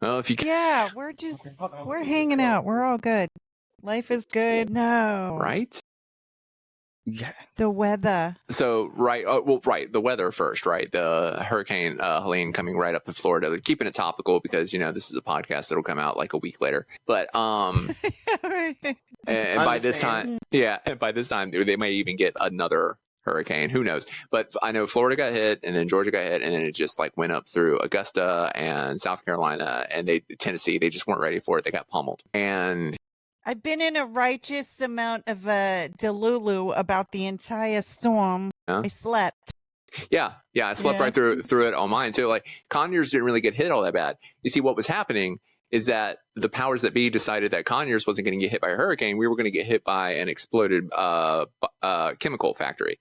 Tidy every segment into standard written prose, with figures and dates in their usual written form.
Well, if you can, Yeah, we're hanging out. We're all good. Life is good. No. right? Yes. The weather. So, right. Right. The weather first, right? The hurricane Helene coming right up in Florida, keeping it topical because, this is a podcast that'll come out like a week later. But, and by this time, and by this time, they might even get another hurricane. Who knows? But I know Florida got hit, and then Georgia got hit, and then it just like went up through Augusta and South Carolina and Tennessee. They just weren't ready for it. They got pummeled. And I've been in a righteous amount of delulu about the entire storm. I slept. Yeah, I slept right through it on mine too. Like Conyers didn't really get hit all that bad. You see, what was happening is that the powers that be decided that Conyers wasn't going to get hit by a hurricane. We were going to get hit by an exploded chemical factory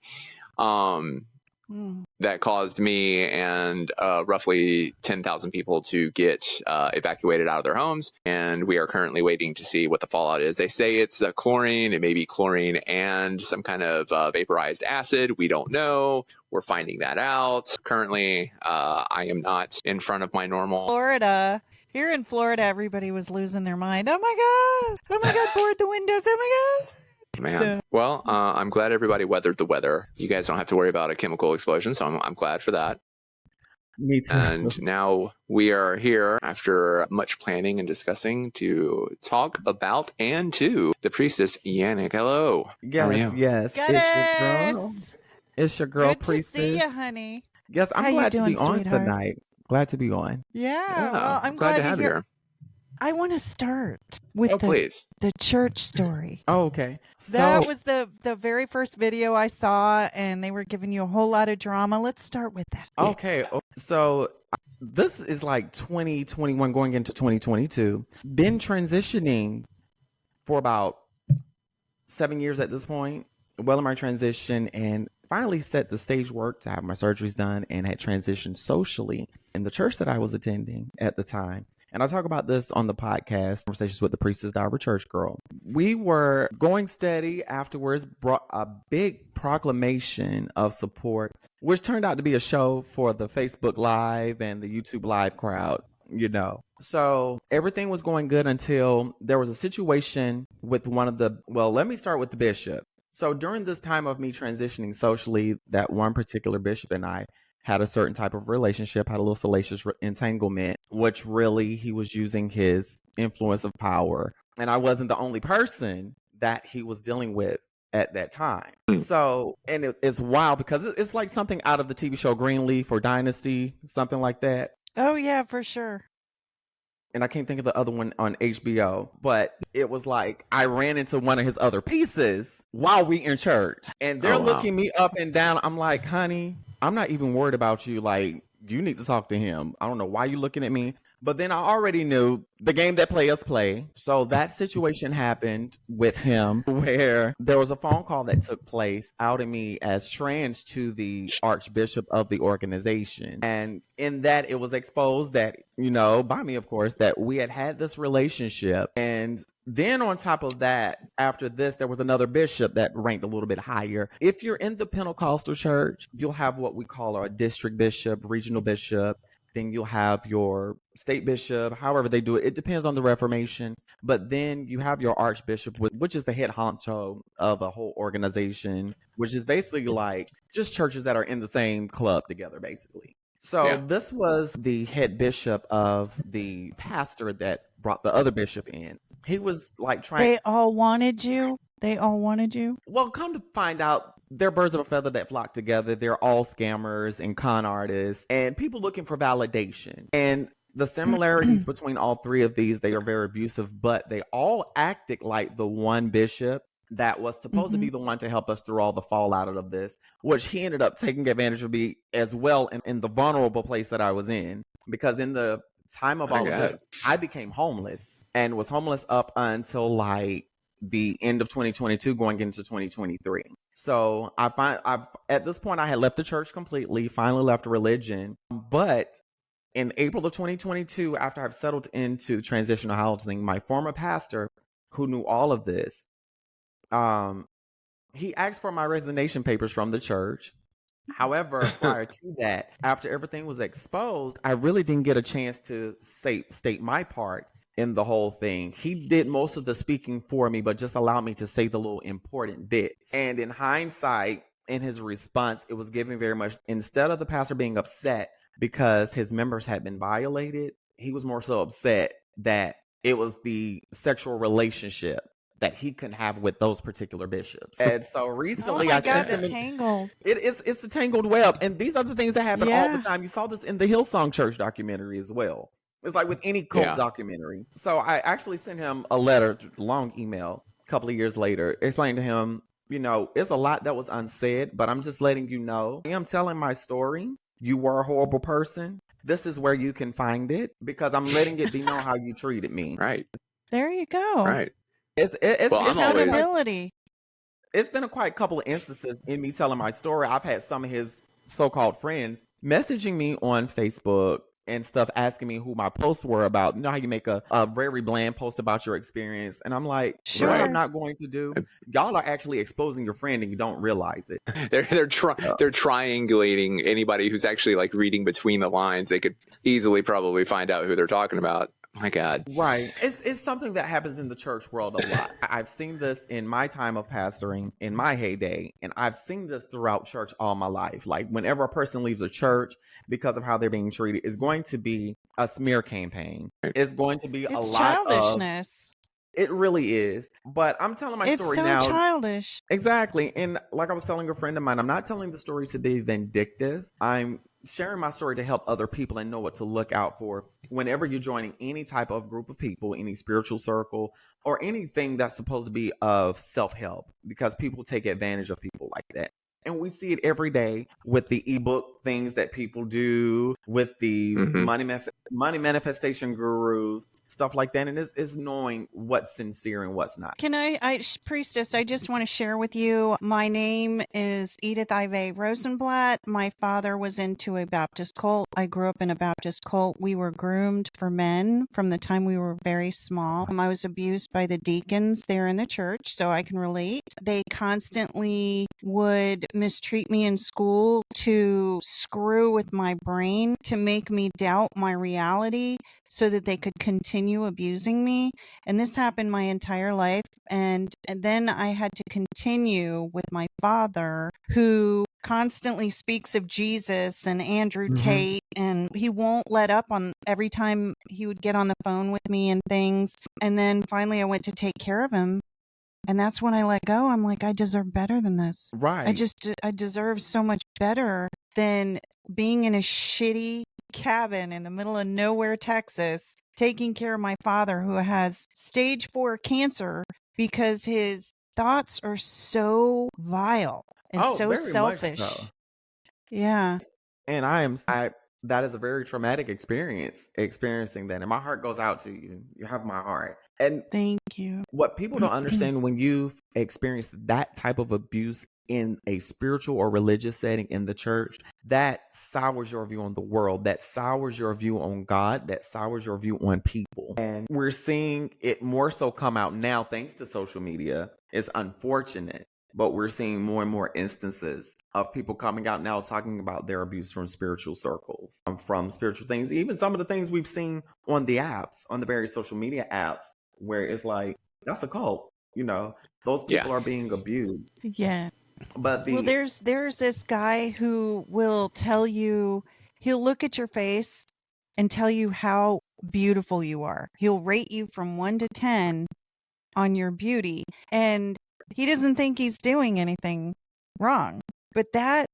that caused me and roughly 10,000 people to get evacuated out of their homes. And we are currently waiting to see what the fallout is. They say it's chlorine. It may be chlorine and some kind of vaporized acid. We don't know. We're finding that out. Currently, I am not in front of my normal. Florida. Here in Florida, everybody was losing their mind. Oh my God, board the windows. Oh my God. Man. Well, I'm glad everybody weathered the weather. You guys don't have to worry about a chemical explosion, so I'm glad for that. Me too. And now we are here after much planning and discussing to talk about and to the priestess, Yannick. Hello. Yes, How are you? yes. It's your girl, Good Priestess. to see you, honey. Yes, I'm How you glad to doing, be on sweetheart? tonight. Glad to be on. Yeah, well, I'm glad to have you hear. here. I want to start with Please. the church story. Oh, okay. So That was the very first video I saw, and they were giving you a whole lot of drama. Let's start with that. okay. So this is like 2021 going into 2022. Been transitioning for about 7 years at this point. Well in my transition, and finally set the stage work to have my surgeries done, and had transitioned socially in the church that I was attending at the time. And I talk about this on the podcast, Conversations with the Priestess, Diary of a Church Girl. We were going steady. Afterwards, brought a big proclamation of support, which turned out to be a show for the Facebook Live and the YouTube Live crowd. So everything was going good until there was a situation with let me start with the bishop. So during this time of me transitioning socially, that one particular bishop and I had a certain type of relationship, had a little salacious entanglement, which really he was using his influence of power. And I wasn't the only person that he was dealing with at that time. So, and it's wild because it's like something out of the TV show Greenleaf or Dynasty, something like that. Oh, yeah, for sure. And I can't think of the other one on HBO, but it was like I ran into one of his other pieces while we in church, and they're looking me up and down. I'm like, honey, I'm not even worried about you. Like, you need to talk to him. I don't know why you're looking at me. But then I already knew the game that players play. So that situation happened with him where there was a phone call that took place outing me as trans to the archbishop of the organization. And in that, it was exposed that, by me, of course, that we had this relationship. And then on top of that, after this, there was another bishop that ranked a little bit higher. If you're in the Pentecostal church, you'll have what we call our district bishop, regional bishop. Then you'll have your state bishop, however they do it. It depends on the Reformation. But then you have your archbishop, which is the head honcho of a whole organization, which is basically like just churches that are in the same club together, basically. So this was the head bishop of the pastor that brought the other bishop in. He was like They all wanted you? Well, come to find out, they're birds of a feather that flock together. They're all scammers and con artists and people looking for validation. And the similarities between all three of these, they are very abusive, but they all acted like the one bishop that was supposed to be the one to help us through all the fallout of this, which he ended up taking advantage of me as well in the vulnerable place that I was in. Because in the time of all of this, I became homeless and was homeless up until like the end of 2022 going into 2023. So at this point I had left the church completely, finally left religion. But in April of 2022, after I've settled into transitional housing, my former pastor, who knew all of this, he asked for my resignation papers from the church. However, prior to that, after everything was exposed, I really didn't get a chance to state my part in the whole thing. He did most of the speaking for me, but just allowed me to say the little important bits. And in hindsight, in his response, it was giving very much, instead of the pastor being upset because his members had been violated, he was more so upset that it was the sexual relationship that he couldn't have with those particular bishops. And so recently oh my I God, sent the him tangled. it's a tangled web. And these are the things that happen all the Yeah. time. You saw this in the Hillsong Church documentary as well. It's like with any cult Yeah. documentary. So I actually sent him a letter, long email, a couple of years later, explaining to him, you know, it's a lot that was unsaid, but I'm just letting you know. I'm telling my story. You were a horrible person. This is where you can find it, because I'm letting it be known how you treated me. Right. There you go. Right. It's Well, I'm always- Accountability. it's been a quite couple of instances in me telling my story. I've had some of his so-called friends messaging me on Facebook and stuff, asking me who my posts were about. You know how you make a very bland post about your experience, and I'm like, Sure. what I'm not going to do. Y'all are actually exposing your friend and you don't realize it. They're triangulating anybody who's actually like reading between the lines. They could easily probably find out who they're talking about. My God. Right. It's something that happens in the church world a lot. I've seen this in my time of pastoring, in my heyday, and I've seen this throughout church all my life. Like whenever a person leaves a church because of how they're being treated, it's going to be a smear campaign. It's going to be It's a lot childishness. it really is. But I'm telling my It's story so now. childish. Exactly. And like I was telling a friend of mine, I'm not telling the story to be vindictive. I'm sharing my story to help other people and know what to look out for whenever you're joining any type of group of people, any spiritual circle, or anything that's supposed to be of self-help, because people take advantage of people like that. And we see it every day with the ebook things that people do, with the money manifestation gurus, stuff like that. And it's knowing what's sincere and what's not. Can Priestess, I just want to share with you, my name is Edith Ive Rosenblatt. My father was into a Baptist cult. I grew up in a Baptist cult. We were groomed for men from the time we were very small. I was abused by the deacons there in the church, so I can relate. They constantly would mistreat me in school to screw with my brain, to make me doubt my reality so that they could continue abusing me. And this happened my entire life. And then I had to continue with my father, who constantly speaks of Jesus and Andrew Tate, and he won't let up on every time he would get on the phone with me and things. And then finally I went to take care of him. And that's when I let go. I'm like, I deserve better than this. Right. I deserve so much better than being in a shitty cabin in the middle of nowhere, Texas, taking care of my father who has stage 4 cancer because his thoughts are so vile and so very selfish. much so. Yeah. And that is a very traumatic experiencing that. And my heart goes out to you. You have my heart. And Thank you. what people don't understand, when you've experienced that type of abuse in a spiritual or religious setting in the church, that sours your view on the world, that sours your view on God, that sours your view on people. And we're seeing it more so come out now thanks to social media. It's unfortunate, but we're seeing more and more instances of people coming out now talking about their abuse from spiritual circles, from spiritual things, even some of the things we've seen on the apps, on the various social media apps, where it's like, that's a cult. You know, those people are being abused. Yeah. But well, there's this guy who will tell you, he'll look at your face and tell you how beautiful you are. He'll rate you from 1 to 10 on your beauty. And he doesn't think he's doing anything wrong. But that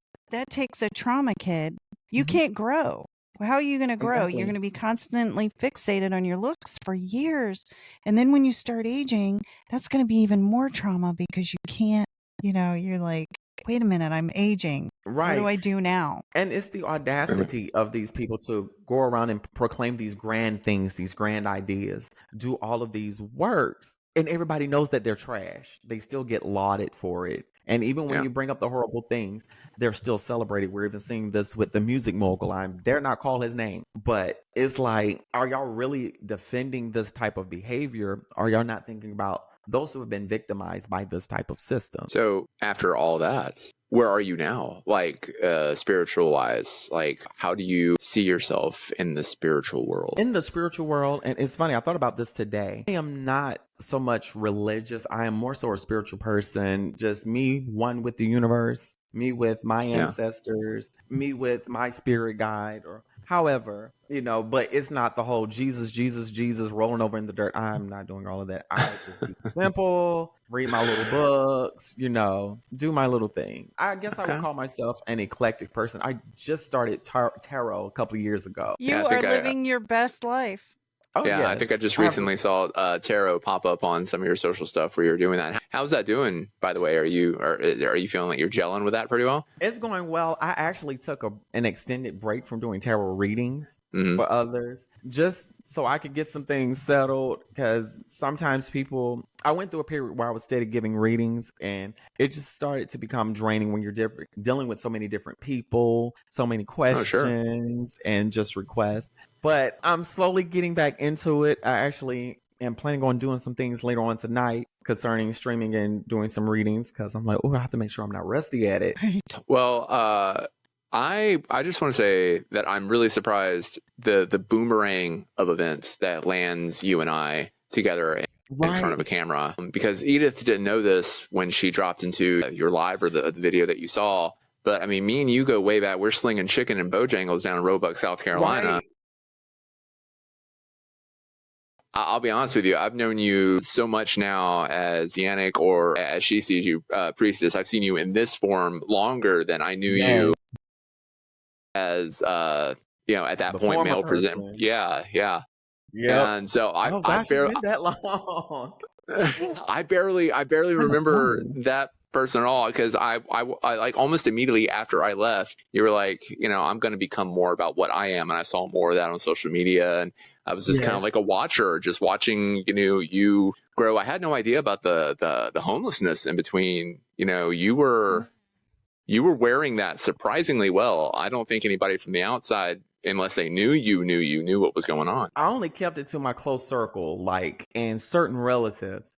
takes a trauma kid. You can't grow. How are you going to grow? Exactly. You're going to be constantly fixated on your looks for years. And then when you start aging, that's going to be even more trauma because you can't, you're like, wait a minute, I'm aging. Right. What do I do now? And it's the audacity of these people to go around and proclaim these grand things, these grand ideas, do all of these works. And everybody knows that they're trash. They still get lauded for it. And even when you bring up the horrible things, they're still celebrated. We're even seeing this with the music mogul. I dare not call his name, but it's like, are y'all really defending this type of behavior? Are y'all not thinking about those who have been victimized by this type of system? So after all that, where are you now? Like spiritual wise, like how do you see yourself in the spiritual world? In the spiritual world, and it's funny, I thought about this today. I am not so much religious. I am more so a spiritual person, just me, one with the universe, me with my ancestors, me with my spirit guide, or however, but it's not the whole Jesus, Jesus, Jesus rolling over in the dirt. I'm not doing all of that. I just keep it simple, read my little books, do my little thing. I guess I would call myself an eclectic person. I just started tarot a couple of years ago. You are living your best life. Oh, yeah, yes. I think I just recently saw tarot pop up on some of your social stuff where you're doing that. How's that doing, by the way? Are you feeling like you're gelling with that pretty well? It's going well. I actually took an extended break from doing tarot readings for others, just so I could get some things settled, because sometimes I went through a period where I was steady giving readings, and it just started to become draining when you're dealing with so many different people, so many questions and just requests. But I'm slowly getting back into it. I actually am planning on doing some things later on tonight concerning streaming and doing some readings, because I'm like, I have to make sure I'm not rusty at it. Well, I just want to say that I'm really surprised the boomerang of events that lands you and I together in front of a camera, because Edith didn't know this when she dropped into your live or the video that you saw. But I mean, me and you go way back. We're slinging chicken and Bojangles down in Roebuck, South Carolina. Right. I'll be honest with you. I've known you so much now as Yannick, or as she sees you, Priestess. I've seen you in this form longer than I knew you as, at that point, male present. Yeah. And so it's been that long. I barely remember that person at all, because I like almost immediately after I left, you were like, I'm going to become more about what I am, and I saw more of that on social media, and I was just kind of like a watcher, just watching you grow. I had no idea about the homelessness in between. You were wearing that surprisingly well. I don't think anybody from the outside, unless they knew what was going on. I only kept it to my close circle, and certain relatives,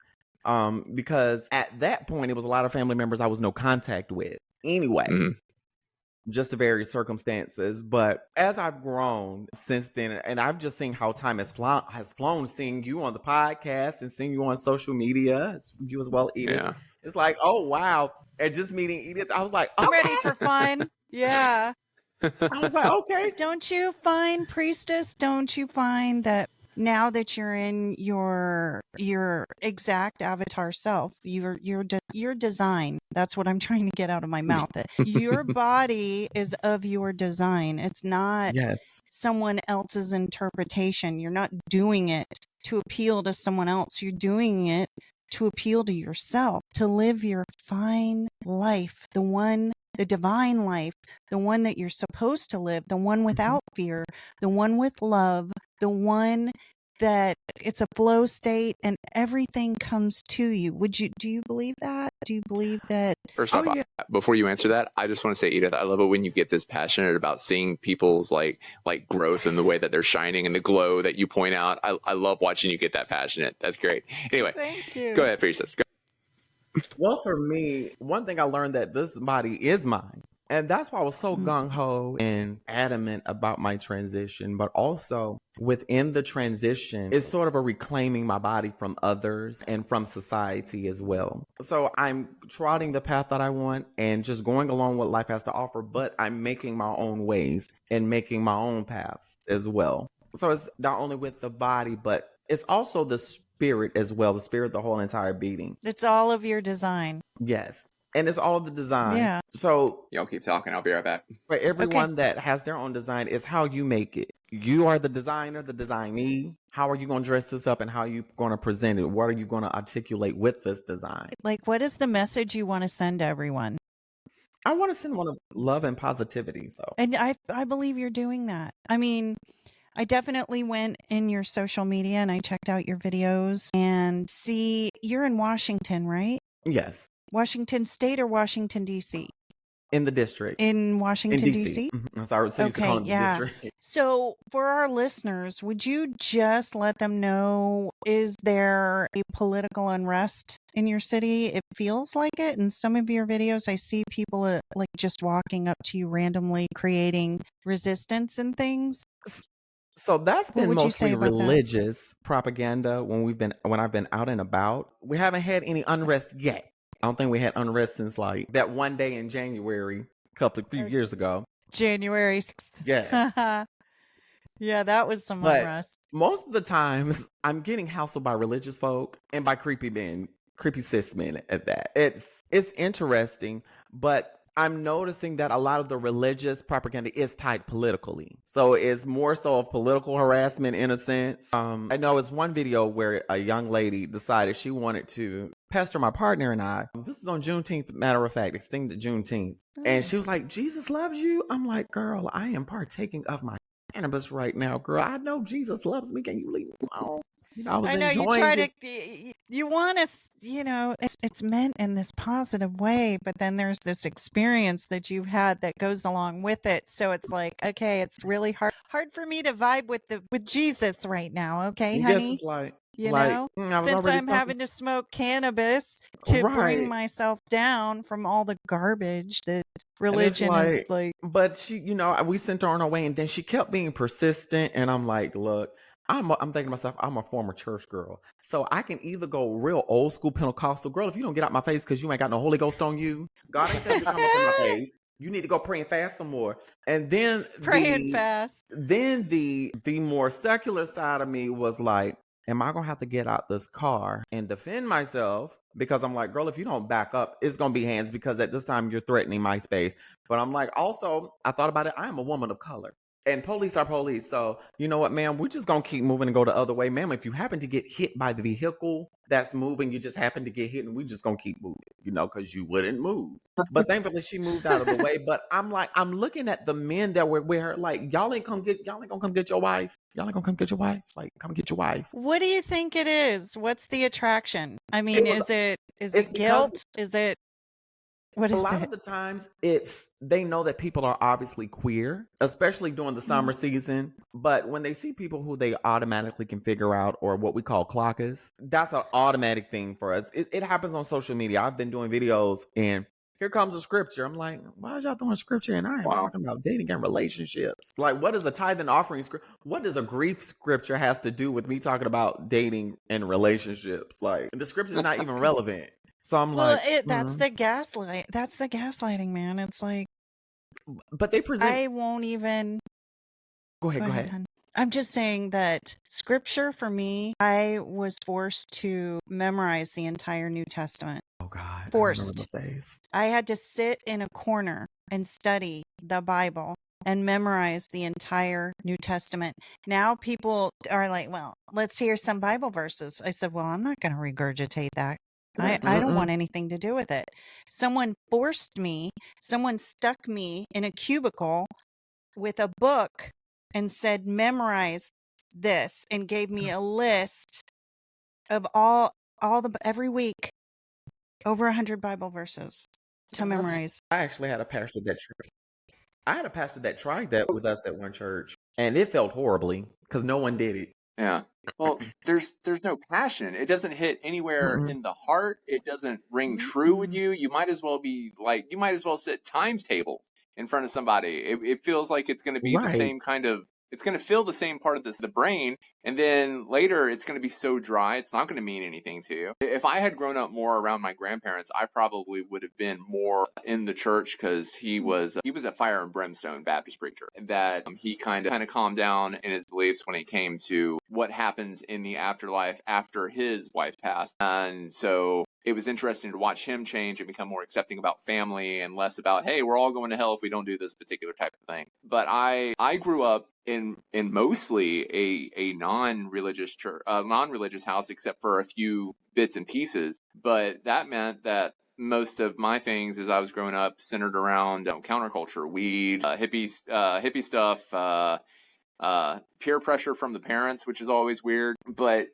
because at that point it was a lot of family members I was no contact with anyway, just to various circumstances. But as I've grown since then, and I've just seen how time has flown, seeing you on the podcast and seeing you on social media, you as well, Edith. Yeah. It's like, oh wow, and just meeting Edith, I was like, I'm ready for fun. Yeah. I was like, okay. Don't you find, Priestess, that now that you're in your exact avatar self, your design, that's what I'm trying to get out of my mouth. Your body is of your design. It's not someone else's interpretation. You're not doing it to appeal to someone else. You're doing it to appeal to yourself, to live your fine life, the divine life, the one that you're supposed to live, the one without fear, the one with love, the one that it's a flow state and everything comes to you. Do you believe that? Do you believe that? First off, before you answer that, I just want to say, Edith, I love it when you get this passionate about seeing people's like growth and the way that they're shining and the glow that you point out. I love watching you get that passionate. That's great. Anyway, thank you. Go ahead, Priestess. Go. Well, for me, one thing I learned that this body is mine. And that's why I was so gung-ho and adamant about my transition. But also within the transition, it's sort of a reclaiming my body from others and from society as well. So I'm trotting the path that I want and just going along what life has to offer, but I'm making my own ways and making my own paths as well. So it's not only with the body, but it's also the spirit as well. The spirit, the whole entire being. It's all of your design. Yes. And it's all of the design. Yeah. So y'all keep talking. I'll be right back. For everyone that has their own design, is how you make it. You are the designer, the designee. How are you going to dress this up and how are you going to present it? What are you going to articulate with this design? Like, what is the message you want to send to everyone? I want to send one of love and positivity. So, and I believe you're doing that. I mean, I definitely went in your social media and I checked out your videos and see you're in Washington, right? Yes. Washington State or Washington, D.C.? in the district. In In Washington, DC. D.C.? I'm sorry, so I used to call Okay, it the yeah. district. So for our listeners, would you just let them know, is there a political unrest in your city? It feels like it. In some of your videos, I see people like just walking up to you randomly, creating resistance and things. So that's What been would you say mostly about that? religious propaganda when I've been out and about. We haven't had any unrest yet. I don't think we had unrest since like that one day in January a few years ago. January 6th. Yes. Yeah, that was some But unrest. most of the times I'm getting hassled by religious folk and by creepy men, creepy cis men at that. It's interesting, but I'm noticing that a lot of the religious propaganda is tied politically. So it's more so of political harassment in a sense. I know it's one video where a young lady decided she wanted to pastor my partner and I. This was on Juneteenth, matter of fact, extended Juneteenth. And she was like, Jesus loves you. I'm like, girl, I am partaking of my cannabis right now, girl. I know Jesus loves me. Can you leave me alone? You know, I was I know you enjoying try it. to, you want to, it's meant in this positive way, but then there's this experience that you've had that goes along with it. So it's like, okay, it's really hard for me to vibe with Jesus right now. Okay, I guess honey. it's like, You know, I was since already I'm talking. having to smoke cannabis to bring Right. myself down from all the garbage that And it's religion is like, like. but she, we sent her on her way, and then she kept being persistent. And I'm like, look, I'm thinking to myself, I'm a former church girl. So I can either go real old school Pentecostal, girl, if you don't get out my face because you ain't got no Holy Ghost on you, God ain't telling you to come up in my face. You need to go pray and fast some more. And then Praying fast. the more secular side of me was like, am I gonna have to get out this car and defend myself? Because I'm like, girl, if you don't back up, it's gonna be hands, because at this time you're threatening my space. But I'm like, also, I thought about it, I am a woman of color. And police are police. So, you know what, ma'am? We're just going to keep moving and go the other way. Ma'am, if you happen to get hit by the vehicle that's moving, you just happen to get hit, and we just going to keep moving, because you wouldn't move. But thankfully, she moved out of the way. But I'm like, I'm looking at the men that were with her, like, y'all ain't going to come get your wife. Y'all ain't going to come get your wife. Like, come get your wife. What do you think it is? What's the attraction? I mean, is it guilt? Is it, what is it? A lot of the times they know that people are obviously queer, especially during the summer season. But when they see people who they automatically can figure out, or what we call clockers, that's an automatic thing for us. It happens on social media. I've been doing videos, and here comes a scripture. I'm like, why are y'all throwing scripture? And I am talking about dating and relationships. Like, what is the tithe and offering script? What does a grief scripture has to do with me talking about dating and relationships? Like, the scripture is not even relevant. So I'm like, that's the gaslight. That's the gaslighting, man. It's like, but they present. I won't even. Go ahead. Hon. I'm just saying that scripture for me, I was forced to memorize the entire New Testament. Oh God. Forced. I had to sit in a corner and study the Bible and memorize the entire New Testament. Now people are like, well, let's hear some Bible verses. I said, well, I'm not going to regurgitate that. I don't want anything to do with it. Someone forced me, someone stuck me in a cubicle with a book and said, memorize this, and gave me a list of every week, over 100 Bible verses to memorize. I actually had a pastor that tried that with us at one church, and it felt horribly because no one did it. Yeah. Well, there's no passion. It doesn't hit anywhere in the heart. It doesn't ring true with you. You might as well sit times tables in front of somebody. It feels like it's going to be the same kind of, it's going to fill the same part of the brain. And then later it's going to be so dry, it's not going to mean anything to you. If I had grown up more around my grandparents, I probably would have been more in the church, because he was a fire and brimstone Baptist preacher. That he kind of calmed down in his beliefs when it came to what happens in the afterlife after his wife passed. And so it was interesting to watch him change and become more accepting about family and less about, hey, we're all going to hell if we don't do this particular type of thing. But I grew up in mostly a non-religious church, non-religious house, except for a few bits and pieces. But that meant that most of my things as I was growing up centered around counterculture, weed, hippie stuff, peer pressure from the parents, which is always weird. But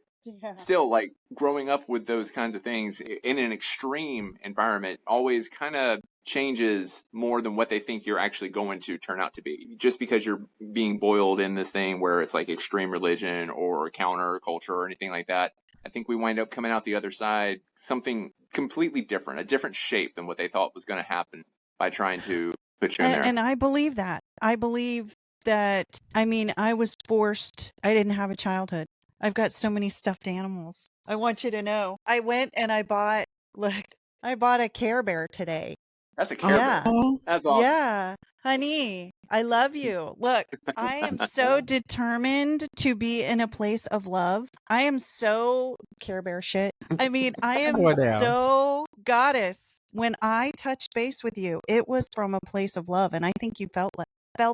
still, like, growing up with those kinds of things in an extreme environment always kind of changes more than what they think you're actually going to turn out to be. Just because you're being boiled in this thing where it's like extreme religion or counter culture or anything like that, I think we wind up coming out the other side something completely different, a different shape than what they thought was going to happen by trying to put you in there. And I believe that. I believe that, I mean, I was forced. I didn't have a childhood. I've got so many stuffed animals. I want you to know. I went and I bought a Care Bear today. That's a Care Bear. That's awesome. Yeah. Honey, I love you. Look, I am so determined to be in a place of love. I am so Care Bear shit. I mean, I am so goddess. When I touched base with you, it was from a place of love. And I think you felt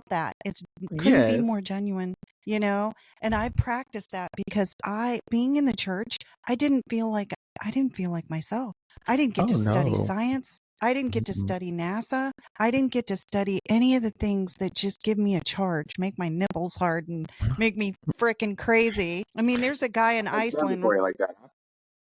that. It couldn't be more genuine, you know? And I practiced that because being in the church, I didn't feel like myself. I didn't get to study science. I didn't get to study NASA. I didn't get to study any of the things that just give me a charge, make my nipples hard, and make me freaking crazy. I mean, there's a guy in Iceland. Like that, huh?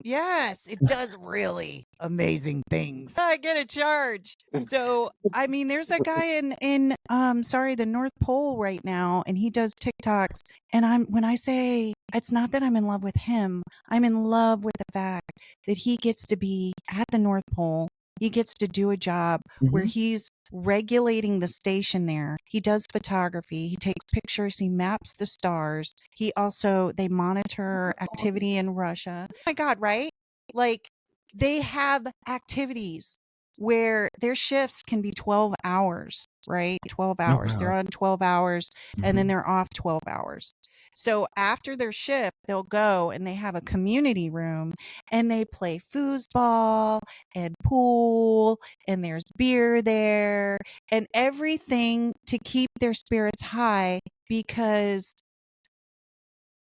Yes, it does really amazing things. I get a charge. So, I mean, there's a guy in the North Pole right now, and he does TikToks. And when I say it's not that I'm in love with him, I'm in love with the fact that he gets to be at the North Pole. He gets to do a job where he's regulating the station there. He does photography. He takes pictures. He maps the stars. They monitor activity in Russia. Oh my God, right? Like, they have activities where their shifts can be 12 hours, right? 12 hours. They're on 12 hours and then they're off 12 hours. So after their shift, they'll go and they have a community room and they play foosball and pool and there's beer there and everything to keep their spirits high because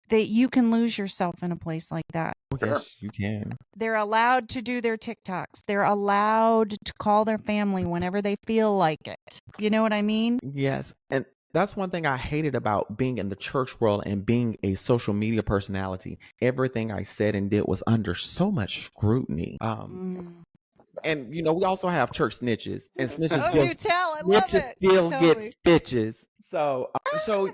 you can lose yourself in a place like that. Yes, you can. They're allowed to do their TikToks. They're allowed to call their family whenever they feel like it. You know what I mean? Yes. And that's one thing I hated about being in the church world and being a social media personality. Everything I said and did was under so much scrutiny. And, you know, we also have church snitches. And snitches still get stitches. So,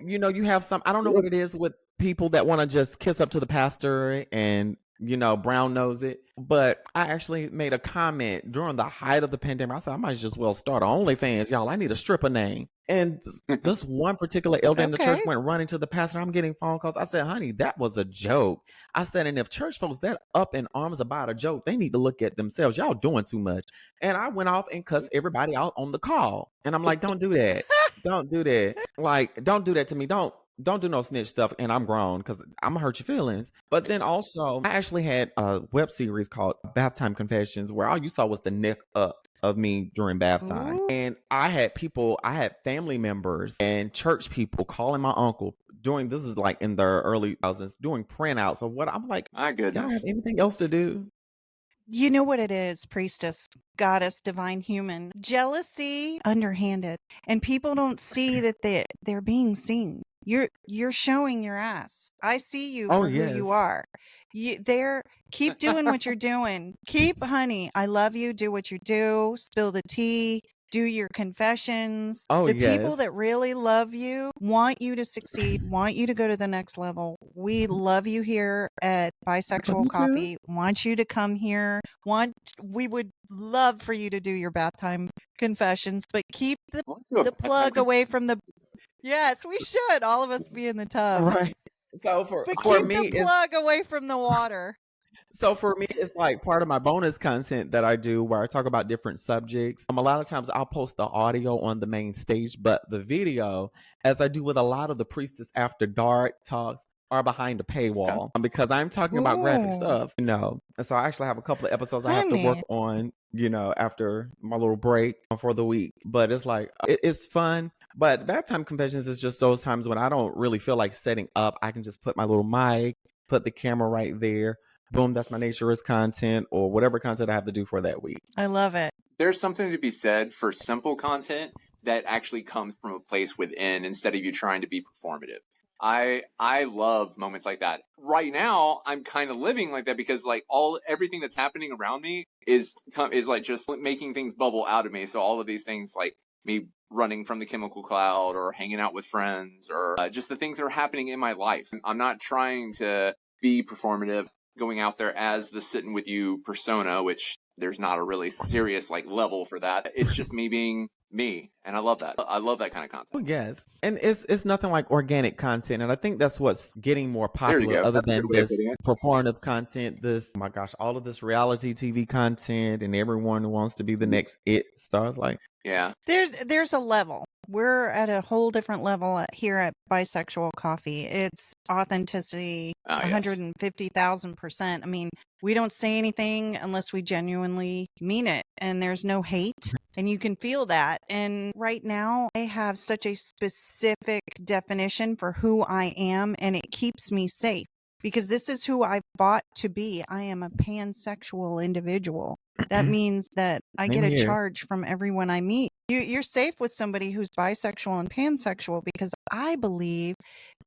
you know, you have some, I don't know what it is with people that want to just kiss up to the pastor and, you know, brown nose it. But I actually made a comment during the height of the pandemic. I said, I might just well start an OnlyFans, y'all. I need a stripper name. And this one particular elder in the church went running to the pastor. I'm getting phone calls. I said, honey, that was a joke. I said, and if church folks that up in arms about a joke, they need to look at themselves. Y'all doing too much. And I went off and cussed everybody out on the call. And I'm like, don't do that. Don't do that. Like, don't do that to me. Don't do no snitch stuff. And I'm grown because I'm gonna hurt your feelings. But then also, I actually had a web series called Bath Time Confessions where all you saw was the neck up of me during bath time. And I had family members and church people calling my uncle this is like in the early 2000s, doing printouts of what I'm like, my goodness. Y'all have anything else to do? You know what it is, priestess, goddess, divine human. Jealousy, underhanded. And people don't see that they're being seen. You're showing your ass. I see you for who you are. Keep doing what you're doing. Honey, I love you. Do what you do. Spill the tea. Do your confessions. People that really love you want you to succeed, want you to go to the next level. We love you here at Bisexual Coffee. Want you to come here. We would love for you to do your bath time confessions, but keep the plug away from the. Yes, we should. All of us be in the tub. Right. So for me, the plug away from the water. So for me, it's like part of my bonus content that I do where I talk about different subjects. A lot of times I'll post the audio on the main stage, but the video, as I do with a lot of the Priestess After Dark talks, are behind a paywall because I'm talking about graphic stuff, you know. And so I actually have a couple of episodes I have to work on, you know, after my little break for the week. But it's like, it's fun. But Bad Time Confessions is just those times when I don't really feel like setting up. I can just put my little mic, put the camera right there. Boom, that's my naturist content or whatever content I have to do for that week. I love it. There's something to be said for simple content that actually comes from a place within instead of you trying to be performative. I love moments like that. Right now, I'm kind of living like that because like everything that's happening around me is like just making things bubble out of me. So all of these things like me running from the chemical cloud or hanging out with friends or just the things that are happening in my life. I'm not trying to be performative, going out there as the sitting with you persona, which there's not a really serious like level for that. It's just me being me, and I love that. I love that kind of Oh, content. yes. And it's nothing like organic content. And I think that's what's getting more There you popular go. other That's a than good way of this putting it. performative content, this, oh my gosh, all of this reality TV content and everyone wants to be the next it stars. Like, Yeah. There's a level. We're at a whole different level here at Bisexual Coffee. It's authenticity, Yes. 150,000%. I mean, we don't say anything unless we genuinely mean it, and there's no hate, and you can feel that. And right now, I have such a specific definition for who I am, and it keeps me safe because this is who I've bought to be. I am a pansexual individual. That means that I get a charge from everyone I meet. You're safe with somebody who's bisexual and pansexual because I believe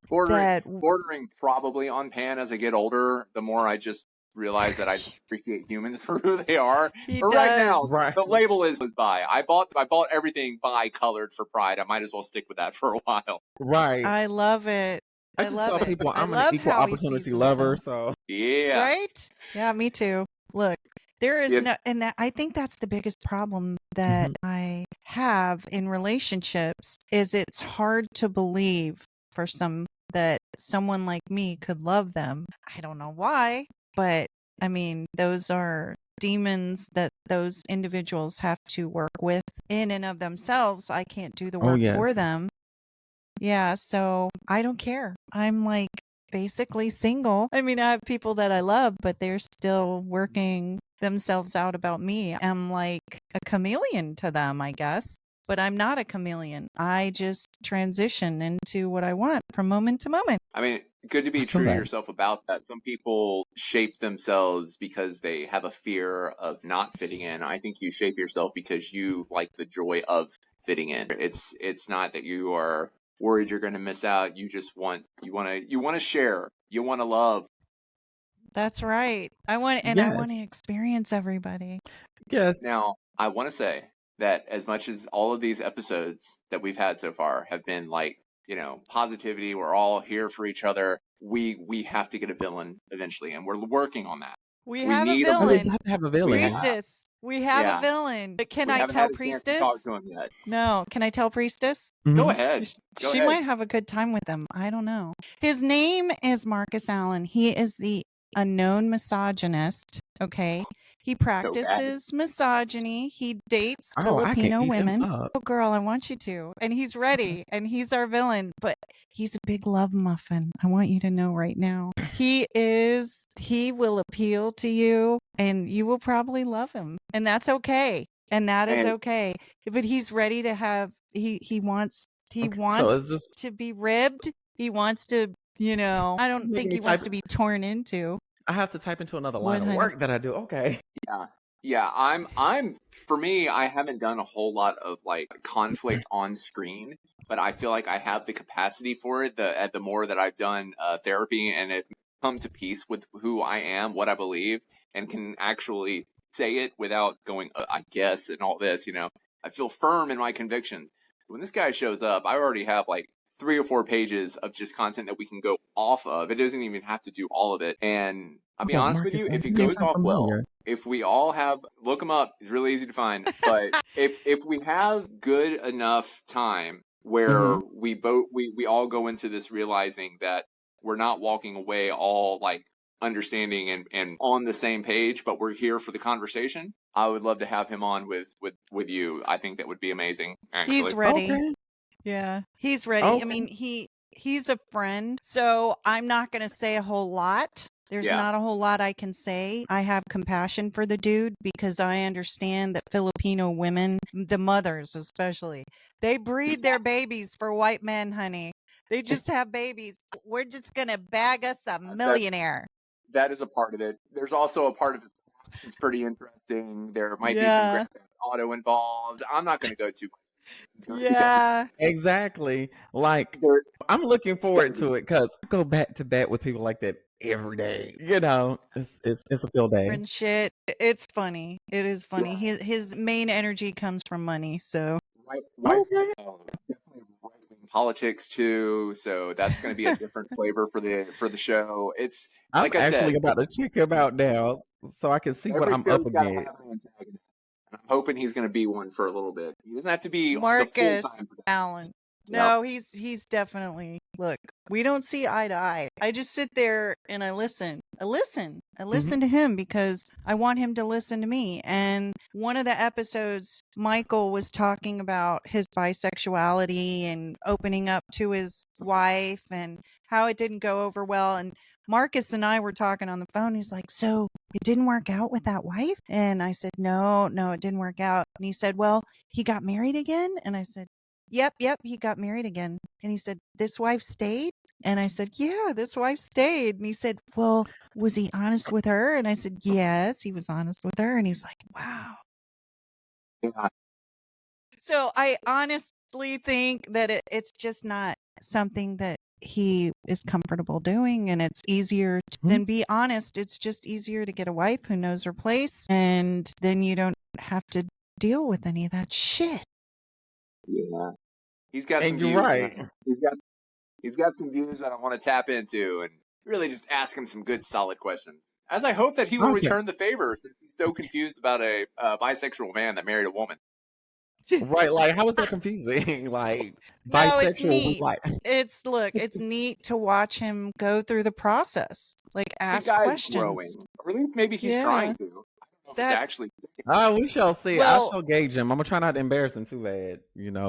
bordering probably on pan as I get older. The more I just realize that I appreciate humans for who they are. He But right now, Right. the label is bi. I bought everything bi-colored for Pride. I might as well stick with that for a while. Right. I love it. I just love tell it. people I I'm an love equal how he opportunity sees lover. himself. So, Yeah. Right? Yeah, me too. Look, there is Yep. no, and that, I think that's the biggest problem that I have in relationships is it's hard to believe for that someone like me could love them. I don't know why, but I mean, those are demons that those individuals have to work with in and of themselves. I can't do the work for yes. them. Yeah, so I don't care. I'm like basically single. I mean, I have people that I love, but they're still working themselves out about me. I'm like a chameleon to them, I guess. But I'm not a chameleon. I just transition into what I want from moment to moment. I mean, good to be true to yourself about that. Some people shape themselves because they have a fear of not fitting in. I think you shape yourself because you like the joy of fitting in. It's not that you are worried you're going to miss out. You just want to share. You want to love. That's right. I want to experience everybody. Yes. Now, I want to say that as much as all of these episodes that we've had so far have been like, positivity, we're all here for each other. We have to get a villain eventually, and we're working on that. We have a You villain. have to have a villain. Priestess. We have a villain. But can I tell Priestess? Talk to him yet. No. Can I tell Priestess? Go ahead. She might have a good time with him. I don't know. His name is Marcus Allen. He is a known misogynist. Okay. He practices misogyny. He dates Filipino women. Oh, girl, I want you to. And he's ready. And he's our villain. But he's a big love muffin. I want you to know right now. He will appeal to you and you will probably love him. And that's okay. And that is okay. But he's ready to have, he wants to be ribbed. He wants to, I don't think he wants to be torn into. I have to type into another line of work that I do. Okay. Yeah. I'm for me, I haven't done a whole lot of like conflict on screen, but I feel like I have the capacity for it. The more that I've done therapy and it come to peace with who I am, what I believe, and can actually say it without going, I guess, and all this. I feel firm in my convictions. When this guy shows up, I already have like 3 or 4 pages of just content that we can go off of. It doesn't even have to do all of it. And I'll be honest with you, if it goes off well, if we all look him up, it's really easy to find. But if we have good enough time where we all go into this realizing that we're not walking away all like understanding and on the same page, but we're here for the conversation, I would love to have him on with you. I think that would be amazing. Actually. He's ready. Okay. Yeah, he's ready. Okay. I mean, he's a friend, so I'm not going to say a whole lot. There's not a whole lot I can say. I have compassion for the dude because I understand that Filipino women, the mothers especially, they breed their babies for white men, honey. They just have babies. We're just going to bag us a millionaire. That is a part of it. There's also a part of it that's pretty interesting. There might be some Grand Theft Auto involved. I'm not going to go too much Yeah. Exactly. Like, There- I'm looking it's gotta forward be to it because I go back to back with people like that every day. You know, it's a field day. And shit. It's funny. It is funny. His main energy comes from money. So right, Okay. definitely right-wing politics too. So that's going to be a different flavor for the show. It's I'm like I actually said, about to check him out now so I can see what every I'm up show's got to have against. an antagonist. And I'm hoping he's going to be one for a little bit. He doesn't have to be the full Marcus time. Allen. Yeah. No, he's definitely, look, we don't see eye to eye. I just sit there and I listen. I listen to him because I want him to listen to me. And one of the episodes, Michael was talking about his bisexuality and opening up to his wife and how it didn't go over well. And Marcus and I were talking on the phone. He's like, so it didn't work out with that wife? And I said, no, it didn't work out. And he said, well, he got married again? And I said, Yep, he got married again. And he said, this wife stayed? And I said, yeah, this wife stayed. And he said, well, was he honest with her? And I said, yes, he was honest with her. And he was like, wow. Yeah. So I honestly think that it's just not something that he is comfortable doing. And it's easier than be honest. It's just easier to get a wife who knows her place. And then you don't have to deal with any of that shit. Yeah. He's got some And you're views. right. Man. He's got some views that I want to tap into and really just ask him some good, solid questions. As I hope that he will Okay. return the favor since he's so confused about a bisexual man that married a woman. Right, like how is that confusing? Like No, it's bisexual with neat. like It's neat to watch him go through the process. Like The ask guy's questions. growing. Or at least maybe he's Yeah. trying to. I don't know if That's- it's actually. we shall see. I Well- shall gauge him. I'm gonna try not to embarrass him too bad,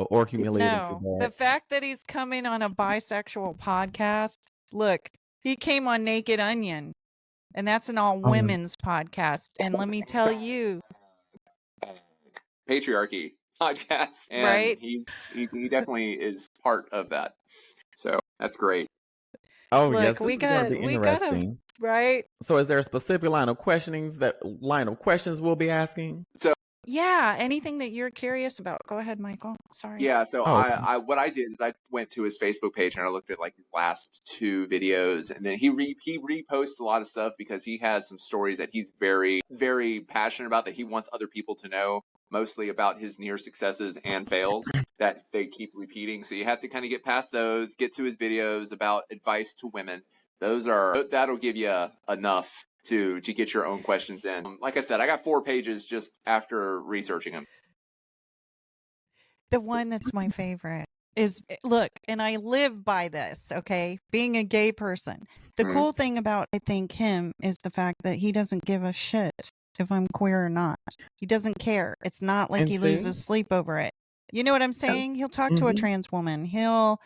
or humiliate him too No, bad. the fact that he's coming on a bisexual podcast. Look, he came on Naked Onion, and that's an all women's podcast. And let me tell you, Patriarchy podcast, and Right? he definitely is part of that. So that's great. Oh look, yes, this we is gonna be got interesting. right. So is there a specific line of questions we'll be asking? Yeah, anything that you're curious about. Go ahead, Michael. Sorry. Yeah, so Oh, okay. I what I did is I went to his Facebook page and I looked at like his last 2 videos, and then he reposts a lot of stuff because he has some stories that he's very, very passionate about that he wants other people to know, mostly about his near successes and fails that they keep repeating. So you have to kind of get past those, get to his videos about advice to women. That'll give you enough to get your own questions in. Like I said, I got 4 pages just after researching them. The one that's my favorite is, look, and I live by this, okay? Being a gay person. The Mhm. cool thing about, I think, him is the fact that he doesn't give a shit if I'm queer or not. He doesn't care. It's not like And he see? loses sleep over it. You know what I'm saying? He'll talk to a Mhm. trans woman. He'll,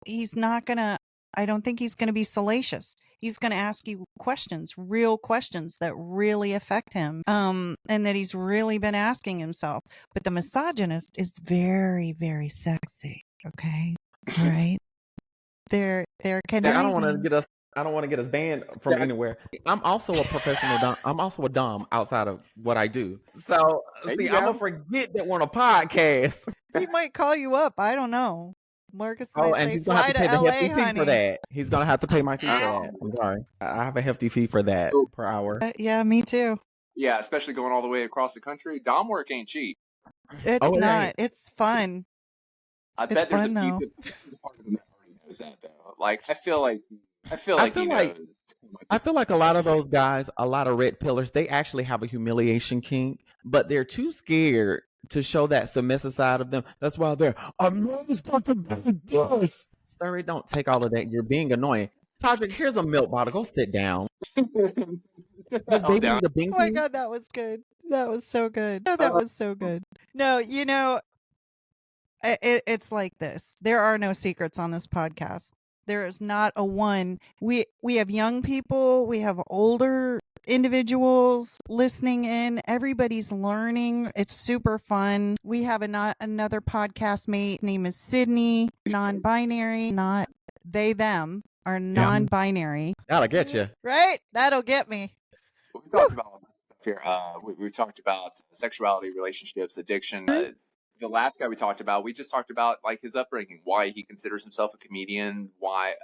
he's not gonna, I don't think he's gonna be salacious. He's gonna ask you questions, real questions that really affect him, and that he's really been asking himself. But the misogynist is very, very sexy. Okay, all right. They're I conniving. don't want to get us banned from anywhere. I'm also a professional dom. I'm also a dom outside of what I do. So There see, you I'm go. gonna forget that we're on a podcast. He might call you up. I don't know. Marcus Oh, might and say, he's gonna have "Fly to to pay the LA, hefty fee honey." for that. He's gonna have to pay my fee for Oh. that. I'm sorry. I have a hefty fee for that per hour. Yeah, me too. Yeah, especially going all the way across the country. Dom work ain't cheap. It's Oh, it not. ain't. It's fun. I It's bet there's fun, a though. part of him that already knows that though. Like I feel like I he feel like- knows. I feel like a lot of those guys, a lot of red pillars, they actually have a humiliation kink, but they're too scared to show that submissive side of them. That's why I'm never start to do this. Sorry, don't take all of that. You're being annoying. Todrick, here's a milk bottle. Go sit down. Does baby down. need a Oh my binky? god, that was good. That was so good. Oh, that was so good. No, it's like this. There are no secrets on this podcast. There is not a one. We have young people. We have older individuals listening in. Everybody's learning. It's super fun. We have another podcast mate. Name is Sydney. Non-binary. Not they them. Are non-binary. That'll get you. Right? That'll get me. We talked about all that stuff here. We talked about sexuality, relationships, addiction. the last guy we talked about, we just talked about like his upbringing, why he considers himself a comedian, why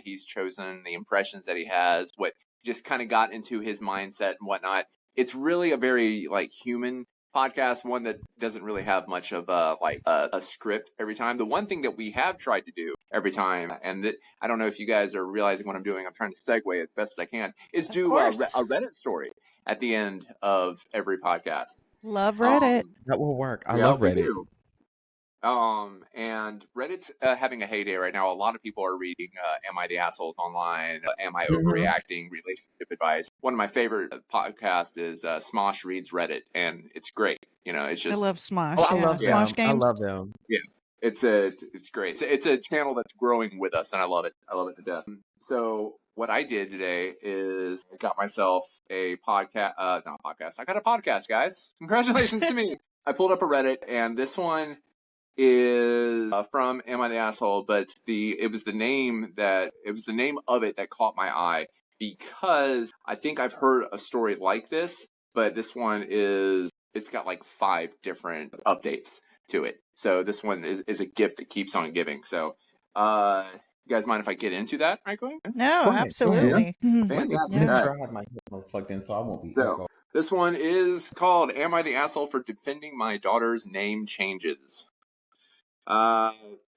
he's chosen the impressions that he has, what just kind of got into his mindset and whatnot. It's really a very like human podcast, one that doesn't really have much of a script every time. The one thing that we have tried to do every time, and that I don't know if you guys are realizing what I'm doing, I'm trying to segue as best I can, is do a Reddit story at the end of every podcast. Love Reddit. That will work. I love Reddit. And Reddit's having a heyday right now. A lot of people are reading Am I the Asshole Online? Am I Overreacting? Relationship advice. One of my favorite podcasts is Smosh Reads Reddit, and it's great. You know, it's just... I love Smosh. Oh, I love them. Smosh games. I love them. Yeah, it's great. It's a channel that's growing with us, and I love it. I love it to death. So what I did today is I got myself a podcast. Not a podcast. I got a podcast, guys. Congratulations to me. I pulled up a Reddit, and this one is from Am I the Asshole? But it was the name of it that caught my eye, because I think I've heard a story like this, but this one it's got like 5 different updates to it. So this one is a gift that keeps on giving. So you guys mind if I get into that right quick? No, absolutely. Let me make sure I have my headphones plugged in so I won't be. So this one is called Am I the Asshole for Defending My Daughter's Name Changes?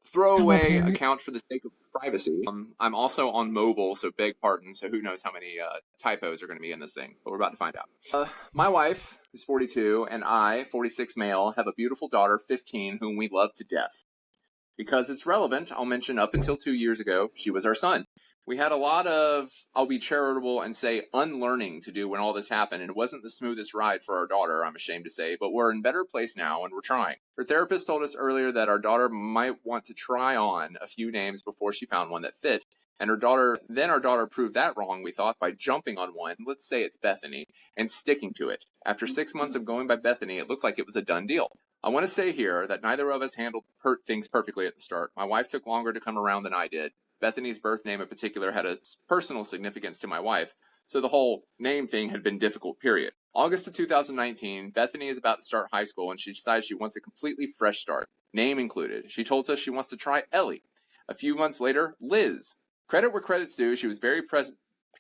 Throwaway account for the sake of privacy. I'm also on mobile, so beg pardon. So who knows how many typos are going to be in this thing, but we're about to find out. My wife, who's 42, and I, 46 male, have a beautiful daughter, 15, whom we love to death. Because it's relevant, I'll mention up until 2 years ago, she was our son. We had a lot of, I'll be charitable and say, unlearning to do when all this happened, and it wasn't the smoothest ride for our daughter, I'm ashamed to say, but we're in a better place now, and we're trying. Her therapist told us earlier that our daughter might want to try on a few names before she found one that fit, and our daughter proved that wrong, we thought, by jumping on one, let's say it's Bethany, and sticking to it. After 6 months of going by Bethany, it looked like it was a done deal. I want to say here that neither of us handled things perfectly at the start. My wife took longer to come around than I did. Bethany's birth name in particular had a personal significance to my wife, so the whole name thing had been difficult, period. August of 2019, Bethany is about to start high school, and she decides she wants a completely fresh start, name included. She told us she wants to try Ellie. A few months later, Liz. Credit where credit's due, she was very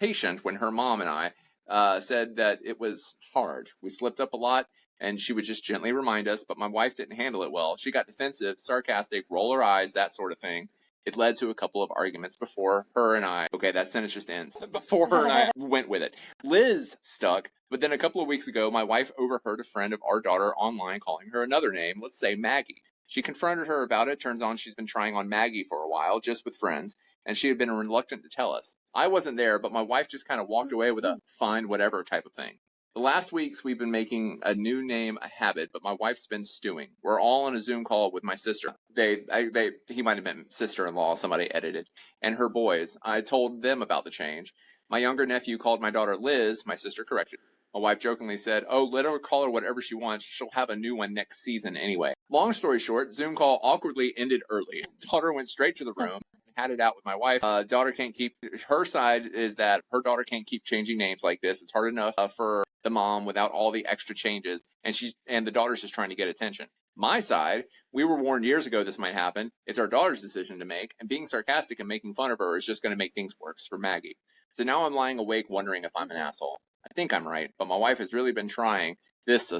patient when her mom and I said that it was hard. We slipped up a lot, and she would just gently remind us, but my wife didn't handle it well. She got defensive, sarcastic, roll her eyes, that sort of thing. It led to a couple of arguments before her and I... Okay, that sentence just ends. Before her and I went with it. Liz stuck, but then a couple of weeks ago, my wife overheard a friend of our daughter online calling her another name, let's say Maggie. She confronted her about it. Turns on she's been trying on Maggie for a while, just with friends, and she had been reluctant to tell us. I wasn't there, but my wife just kind of walked away with a fine whatever type of thing. The last weeks, we've been making a new name a habit, but my wife's been stewing. We're all on a Zoom call with my sister. He might have been sister-in-law, somebody edited, and her boys. I told them about the change. My younger nephew called my daughter Liz. My sister corrected. My wife jokingly said, "Oh, let her call her whatever she wants. She'll have a new one next season anyway." Long story short, Zoom call awkwardly ended early. Daughter went straight to the room. Had it out with my wife. Daughter can't keep... Her side is that her daughter can't keep changing names like this. It's hard enough for the mom without all the extra changes, and the daughter's just trying to get attention. My side, we were warned years ago this might happen. It's our daughter's decision to make, and being sarcastic and making fun of her is just going to make things worse for Maggie. So now I'm lying awake wondering if I'm an asshole. I think I'm right, but my wife has really been trying, this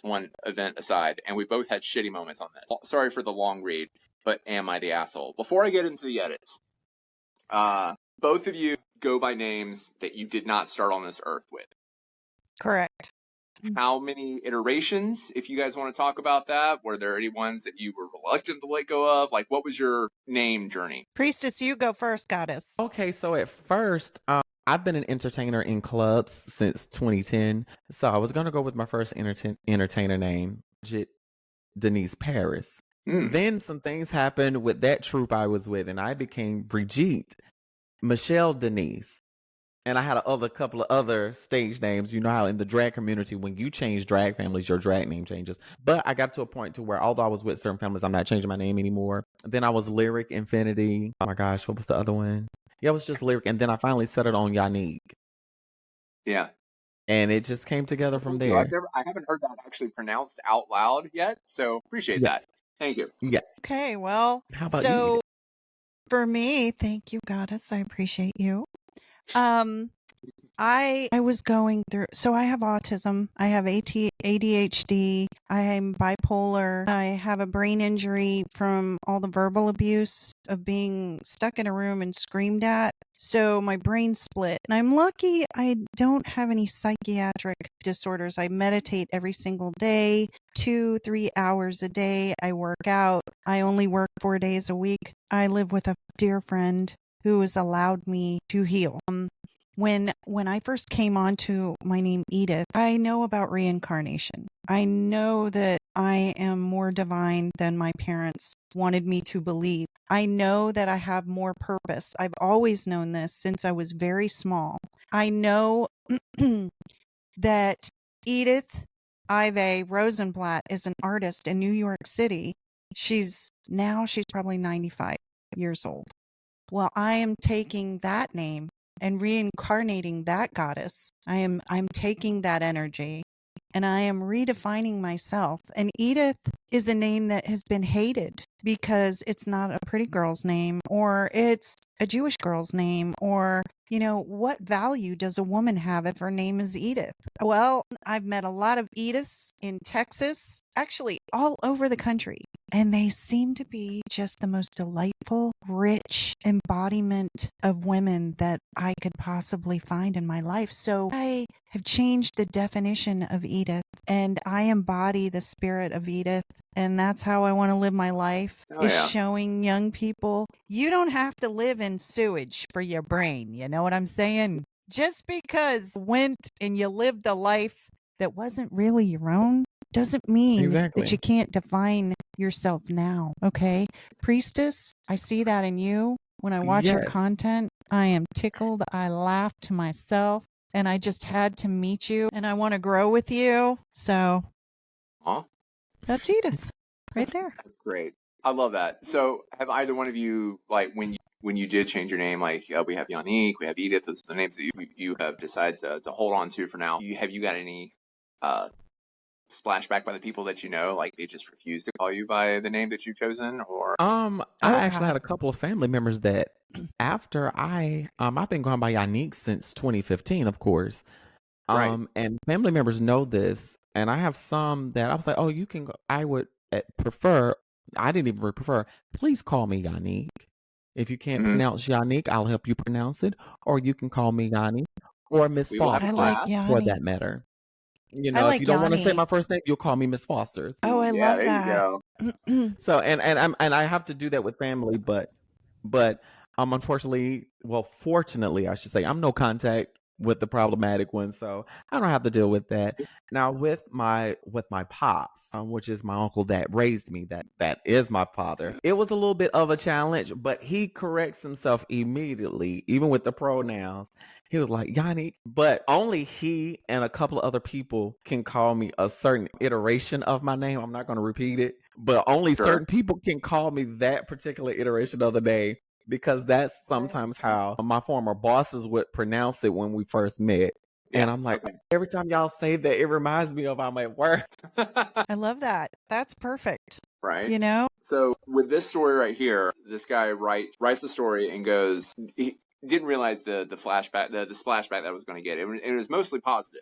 one event aside, and we both had shitty moments on this. Sorry for the long read, but am I the asshole? Before I get into the edits, both of you go by names that you did not start on this earth with. Correct. How many iterations, if you guys want to talk about that? Were there any ones that you were reluctant to let go of? Like, what was your name journey? Priestess, you go first, goddess. Okay, so at first, I've been an entertainer in clubs since 2010. So I was going to go with my first entertainer name, Denise Paris. Then some things happened with that troupe I was with, and I became Brigitte Michelle Denise. And I had a couple of other stage names. You know how in the drag community, when you change drag families, your drag name changes. But I got to a point to where, although I was with certain families, I'm not changing my name anymore. Then I was Lyric Infinity. Oh my gosh, what was the other one? Yeah, it was just Lyric. And then I finally settled on Yannick. Yeah. And it just came together from Thank you. there. I haven't heard that actually pronounced out loud yet, so appreciate that. Yes. Thank you. Yes. Okay, well, How about you, so Edith? for me, thank you, Goddess. I appreciate you. I was going through, so I have autism, I have ADHD, I am bipolar, I have a brain injury from all the verbal abuse of being stuck in a room and screamed at. So my brain split. And I'm lucky I don't have any psychiatric disorders. I meditate every single day, 2-3 hours a day. I work out. I only work 4 days a week. I live with a dear friend who has allowed me to heal. When I first came onto my name Edith, I know about reincarnation. I know that I am more divine than my parents wanted me to believe. I know that I have more purpose. I've always known this since I was very small. I know that Edith Ive Rosenblatt is an artist in New York City. She's probably 95 years old. Well, I am taking that name and reincarnating that goddess. I'm taking that energy and I am redefining myself. And Edith is a name that has been hated because it's not a pretty girl's name, or it's a Jewish girl's name, or, what value does a woman have if her name is Edith? Well, I've met a lot of Ediths in Texas, actually all over the country. And they seem to be just the most delightful, rich embodiment of women that I could possibly find in my life. So I have changed the definition of Edith, and I embody the spirit of Edith. And that's how I want to live my life, showing young people you don't have to live in sewage for your brain. You know what I'm saying? Just because you went and you lived a life that wasn't really your own doesn't mean that you can't define yourself now. Okay. Priestess, I see that in you. When I watch your content, I am tickled. I laugh to myself, and I just had to meet you, and I want to grow with you. So that's Edith right there. That's great. I love that. So have either one of you, like when you did change your name, like we have Yannick, we have Edith, those are the names that you have decided to hold on to for now. Have you got any flashback by the people that you know, like they just refuse to call you by the name that you've chosen? Or I actually had a couple of family members that after I've been going by Yannick since 2015, of course. And family members know this, and I have some that I was like, oh, you can go. I would prefer, I didn't even prefer, please call me Yannick. If you can't pronounce Yannick, I'll help you pronounce it, or you can call me Yannick or Miss Foster, for that matter. If you don't want to say my first name, you'll call me Miss Foster. Oh, I love that. You go. So, and I have to do that with family, but unfortunately, fortunately, I should say, I'm no contact with the problematic one, so I don't have to deal with that. Now, with my pops, which is my uncle that raised me, that is my father, it was a little bit of a challenge, but he corrects himself immediately, even with the pronouns. He was like, Yannick, but only he and a couple of other people can call me a certain iteration of my name. I'm not going to repeat it, but only certain people can call me that particular iteration of the name, because that's sometimes how my former bosses would pronounce it when we first met. And I'm like, every time y'all say that, it reminds me of I'm at work. I love that. That's perfect. Right. So with this story right here, this guy writes the story and goes, he didn't realize the flashback, the splashback that I was going to get. It was mostly positive.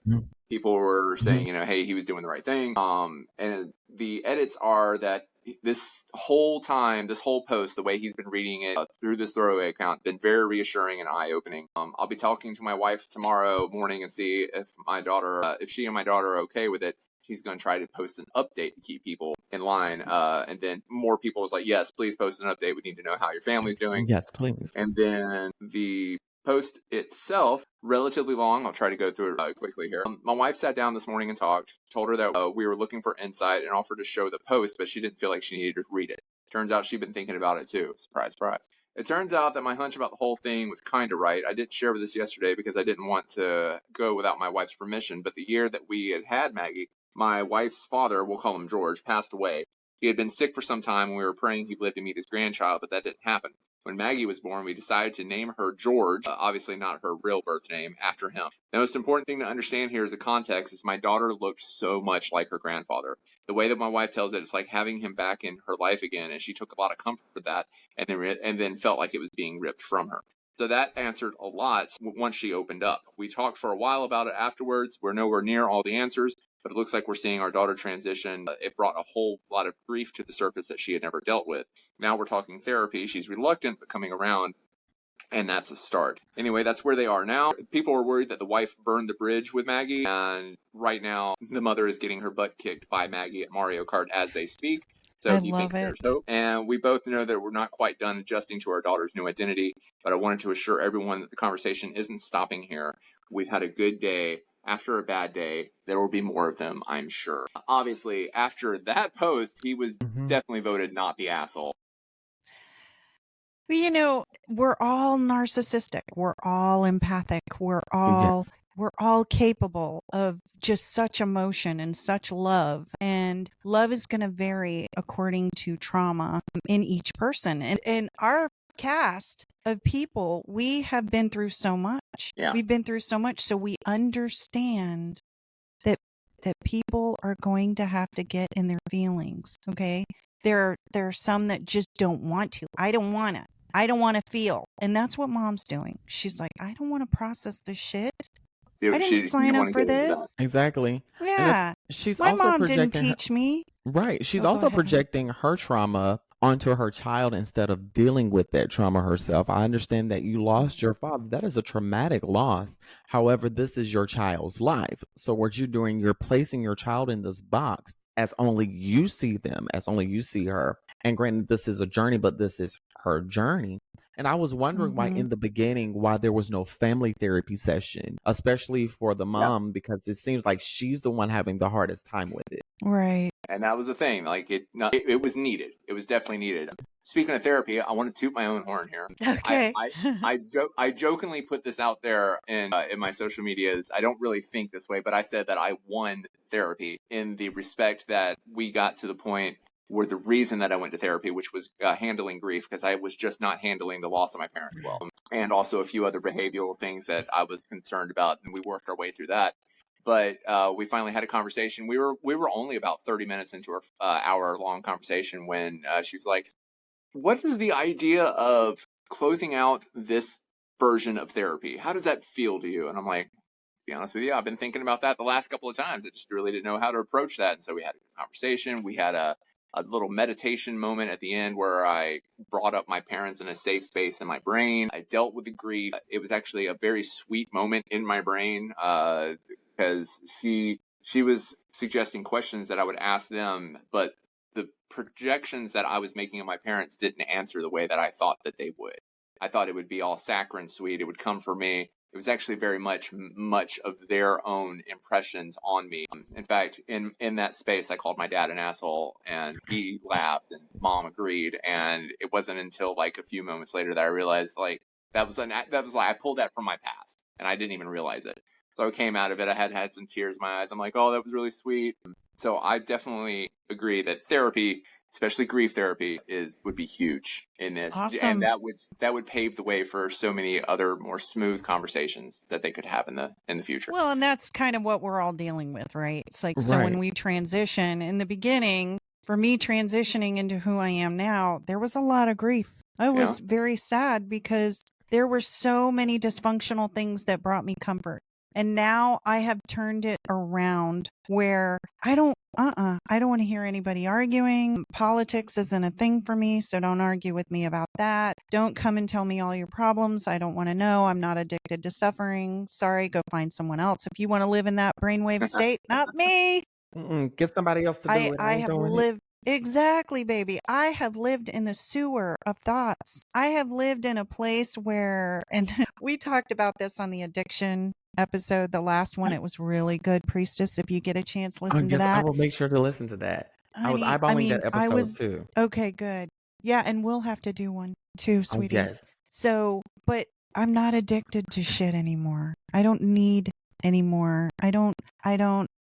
People were saying, hey, he was doing the right thing. And the edits are that this whole post, the way he's been reading it through this throwaway account, been very reassuring and eye-opening. I'll be talking to my wife tomorrow morning and see if if she and my daughter are okay with it. She's going to try to post an update to keep people in line. And then more people was like, yes, please post an update. We need to know how your family's doing. Yes, please. And then the post itself, relatively long. I'll try to go through it quickly here. My wife sat down this morning and told her that we were looking for insight, and offered to show the post, but she didn't feel like she needed to read it. Turns out she'd been thinking about it too. Surprise, surprise. It turns out that my hunch about the whole thing was kind of right. I didn't share this yesterday because I didn't want to go without my wife's permission, but the year that we had Maggie, my wife's father, we'll call him George, passed away. He had been sick for some time, and we were praying he'd live to meet his grandchild, but that didn't happen. When Maggie was born, we decided to name her George, obviously not her real birth name, after him. The most important thing to understand here is the context, is my daughter looked so much like her grandfather. The way that my wife tells it, it's like having him back in her life again, and she took a lot of comfort with that, and then felt like it was being ripped from her. So that answered a lot once she opened up. We talked for a while about it afterwards. We're nowhere near all the answers, but it looks like we're seeing our daughter transition. It brought a whole lot of grief to the surface that she had never dealt with. Now we're talking therapy. She's reluctant, but coming around, and that's a start. Anyway, that's where they are now. People were worried that the wife burned the bridge with Maggie, and right now the mother is getting her butt kicked by Maggie at Mario Kart as they speak. So I he love thinks there's it. hope. And we both know that we're not quite done adjusting to our daughter's new identity, but I wanted to assure everyone that the conversation isn't stopping here. We've had a good day. After a bad day, there will be more of them, I'm sure. Obviously, after that post, he was definitely voted not the asshole. Well, you know, we're all narcissistic. We're all empathic. We're all capable of just such emotion and such love. And love is going to vary according to trauma in each person. And our cast of people, we have been through so much. Yeah. We've been through so much. So we understand that people are going to have to get in their feelings. Okay. There are some that just don't want to. I don't want to feel. And that's what mom's doing. She's like, I don't want to process this shit. I didn't sign up for this. Exactly. Yeah. She's My also mom didn't projecting teach me. Right. She's go also ahead. projecting her trauma onto her child instead of dealing with that trauma herself. I understand that you lost your father. That is a traumatic loss. However, this is your child's life. So what you're doing, you're placing your child in this box as only you see them, as only you see her. And granted, this is a journey, but this is her journey. And I was wondering why in the beginning, why there was no family therapy session, especially for the mom, because it seems like she's the one having the hardest time with it. Right. And that was the thing. Like it was needed. It was definitely needed. Speaking of therapy, I want to toot my own horn here. Okay. I jokingly put this out there in my social medias. I don't really think this way, but I said that I won therapy in the respect that we got to the point were the reason that I went to therapy, which was handling grief, because I was just not handling the loss of my parents well. And also a few other behavioral things that I was concerned about, and we worked our way through that. But we finally had a conversation. We were only about 30 minutes into our hour-long conversation when she was like, what is the idea of closing out this version of therapy? How does that feel to you? And I'm like, to be honest with you, I've been thinking about that the last couple of times. I just really didn't know how to approach that. And so we had a good conversation. We had a little meditation moment at the end where I brought up my parents in a safe space in my brain. I dealt with the grief. It was actually a very sweet moment in my brain because she was suggesting questions that I would ask them, but the projections that I was making of my parents didn't answer the way that I thought that they would. I thought it would be all saccharine sweet. It would come from me. It was actually very much of their own impressions on me. In fact, in that space, I called my dad an asshole, and he laughed, and mom agreed. And it wasn't until like a few moments later that I realized like that was like I pulled that from my past, and I didn't even realize it. So I came out of it. I had some tears in my eyes. I'm like, oh, that was really sweet. So I definitely agree that therapy, especially grief therapy, would be huge in this. Awesome. And that would pave the way for so many other more smooth conversations that they could have in the future. Well, and that's kind of what we're all dealing with, right? It's like, so when we transition in the beginning, for me transitioning into who I am now, there was a lot of grief. I was very sad because there were so many dysfunctional things that brought me comfort. And now I have turned it around where I don't want to hear anybody arguing. Politics isn't a thing for me, so don't argue with me about that. Don't come and tell me all your problems. I don't want to know. I'm not addicted to suffering. Sorry, go find someone else. If you want to live in that brainwave state, not me. Get somebody else to do it. I have lived. Exactly, baby. I have lived in the sewer of thoughts. I have lived in a place where, and we talked about this on the addiction episode, the last one. It was really good, Priestess. If you get a chance, listen to that. I will make sure to listen to that. I was eyeballing that episode too. Okay, good. Yeah, and we'll have to do one too, sweetie. Yes. So, but I'm not addicted to shit anymore. I don't need anymore. I don't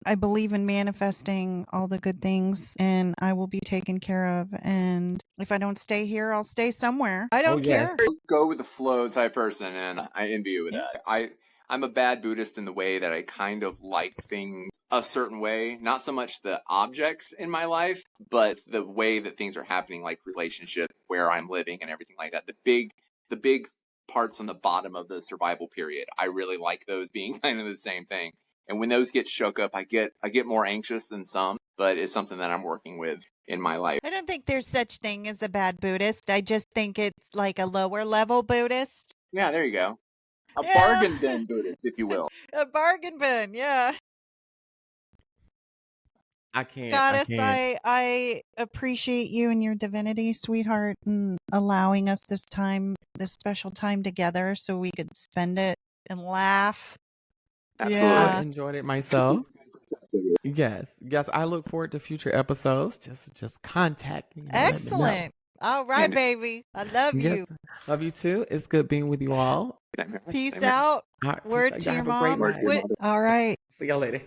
I believe in manifesting all the good things, and I will be taken care of. And if I don't stay here, I'll stay somewhere. I don't care. Go with the flow type person, and I envy you with that. I'm a bad Buddhist in the way that I kind of like things a certain way, not so much the objects in my life, but the way that things are happening, like relationship, where I'm living, and everything like that. The big parts on the bottom of the survival period, I really like those being kind of the same thing. And when those get shook up, I get more anxious than some, but it's something that I'm working with in my life. I don't think there's such thing as a bad Buddhist. I just think it's like a lower level Buddhist. Yeah, there you go. A bargain bin Buddhist, if you will. A bargain bin, yeah. I can't. Goddess, I appreciate you and your divinity, sweetheart, and allowing us this special time together so we could spend it and laugh. Absolutely. Yeah. I enjoyed it myself. Yes. I look forward to future episodes. Just contact me. Excellent. All right, baby. I love you. Love you too. It's good being with you all. Peace out. All right, Word peace. to Y'all your have a great mom. night. All right. See y'all later.